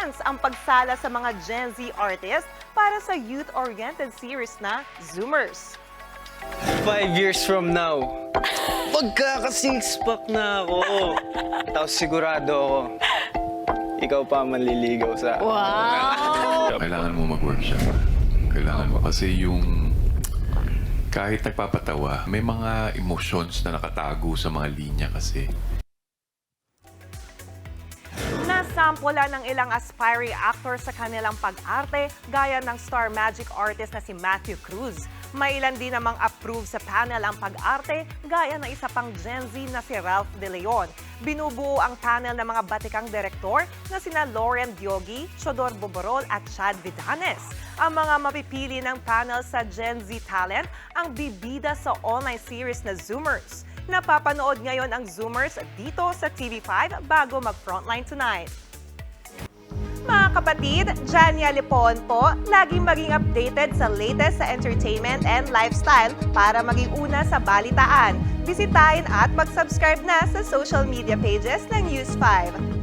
months ang pagsala sa mga Gen Z artists para sa youth-oriented series na Zoomers. 5 years from now, magkaka-six-pack na ako. Tapos sigurado ako, ikaw pa manliligaw sa... Wow! Kailangan mo mag-workshop. Kailangan mo kasi yung kahit nagpapatawa, may mga emotions na nakatago sa mga linya kasi. Nasampola ng ilang aspiring actors sa kanilang pag-arte gaya ng star magic artist na si Matthew Cruz. May ilan din namang approve sa panel ang pag-arte gaya ng isa pang Gen Z na si Ralph De Leon. Binubuo ang panel ng mga batikang direktor na sina Lauren Diogi, Chodor Boborol at Chad Vidanes. Ang mga mapipili ng panel sa Gen Z talent ang bibida sa online series na Zoomers. Napapanood ngayon ang Zoomers dito sa TV5 bago mag-frontline tonight. Mga kapatid, Jania Lipon po, laging maging updated sa latest sa entertainment and lifestyle para maging una sa balitaan. Bisitahin at mag-subscribe na sa social media pages ng News 5.